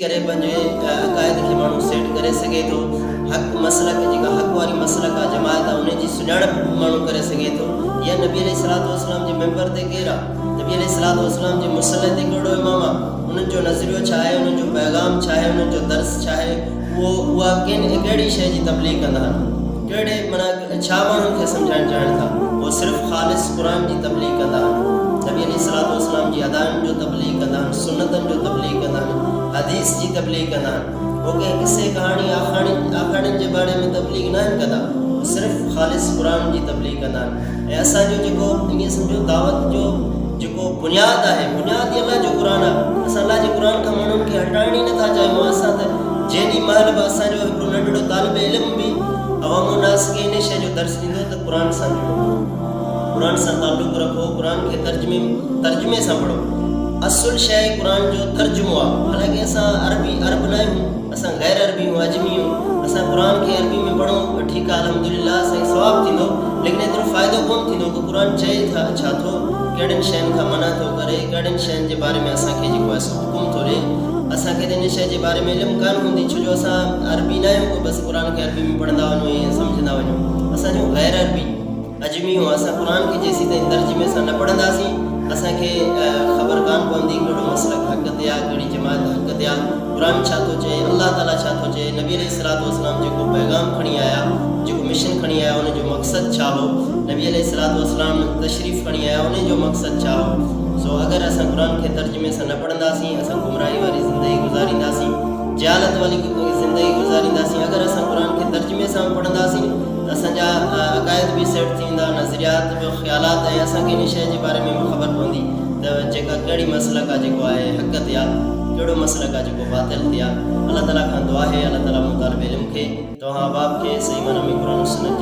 करे पंहिंजे अक़ाइद खे माण्हू सेट करे सघे थो। हक़ मसलक जेका हक़ वारी मसलक आहे जमात आहे उन जी सुञाणप माण्हू करे सघे थो। या नबी अलैहिस्सलातु वस्सलाम जे मेंबर ते केरु आहे, नबी अलैहिस्सलातु वस्सलाम जे मुसले ते कहिड़ो इमाम आहे, उन्हनि जो नज़रियो छा आहे, उन्हनि जो पैगाम छा आहे, उन्हनि जो दर्स छा आहे, उहा कहिड़ी शइ जी तबलीग कंदा आहिनि, कहिड़े माना छा माण्हुनि खे सम्झाइणु चाहिनि था। उहो सिर्फ़ु ख़ालिस क़ुर जी तबलीग कंदा आहिनि, नबी अलैहिस्सलातु वस्सलाम जी अदाउनि जो तबलीग कंदा आहिनि, सुन्नतनि जो तबलीग कंदा आहिनि, हदीस जी तबलीग कंदा आहिनि। वो कंहिं किसे कहाणी आखाणियुनि जे बारे में तबलीग न आहिनि कंदा, सिर्फ़ु ख़ालिस क़ुर जी तबलीग कंदा आहिनि। ऐं असांजो जेको ईअं सम्झो दावत जो जेको बुनियादु आहे, बुनियादु ई अलाह जो क़ुर आहे। असां अलाह जे क़ुर खां माण्हुनि खे हटाइण ई नथा चाहियूं। असां त जेॾी महिल बि असांजो हिकिड़ो नंढड़ो तालिब इल्मु बि अवामो नास खे इन शइ जो दर्स ॾींदो त क़ुर सां जुड़ो, क़ुर सां ताल्लुक़ रखो, क़ुर खे तर्जुमे सां पढ़ो। असुल शइ क़ुर जो तर्जुमो आहे। हालांकि असां अरब न आहियूं, असां गैर अरबी आहियूं, अजमी आहियूं, असां क़ुर खे अरबी में पढ़ूं ठीकु आहे, अल्हम्दुलिल्लाह असांखे सवाबु थींदो, लेकिन एतिरो फ़ाइदो कोन थींदो कि क़ुर चए छा थो, कहिड़ियुनि शयुनि खां मना थो करे, कहिड़ियुनि शयुनि जे बारे में असांखे जेको आहे हुकुम थो ॾिए। असांखे त इन शइ जे बारे में इल्मु कान हूंदी, छो जो असां अरबी न आहियूं कि बसि क़ुर खे अरबी में पढ़ंदा वञूं ऐं सम्झंदा वञूं। असांजो गैर अरबी अजमी आहियूं, असां क़ुर खे जेसीं ताईं तर्जुमे सां न पढ़ंदासीं असांखे ख़बर कान पवंदी कहिड़ो मसलक हक़ ते आहे, कहिड़ी जमात हक़ ते आहे, क़ुर छा थो चए, अल्लाह ताला छा थो चए, नबी अलैहिस्सलातु वस्सलाम जेको पैगाम खणी आया, जेको मिशन खणी आया, उनजो मक़सदु छा हो, नबी अलैहिस्सलातु वस्सलाम तशरीफ़ खणी आया, उनजो मक़सदु छा हो। सो अगरि असां क़ुर खे तर्जुमे सां न पढ़ंदासीं असां गुमराही वारी ज़िंदगी गुज़ारींदासीं, जहालत वारी ज़िंदगी गुज़ारींदासीं। अगरि असां क़ुर खे तर्जुमे सां पढ़ंदासीं त असांजा अक़ाइद बि सेट थींदा, नज़रियात बि, ख़्यालात, ऐं असांखे इन शइ जे बारे में बि ख़बर पवंदी त जेका कहिड़ी मसलक आहे जेको आहे हक़ ते आहे, कहिड़ो मसलक आहे जेको बातिल ते आहे। अल्लाह ताला खां दुआ आहे, अल्लाह ताला मुतालिब इल्म खे तव्हां बाप खे सही माना में क़ुर सुन्नत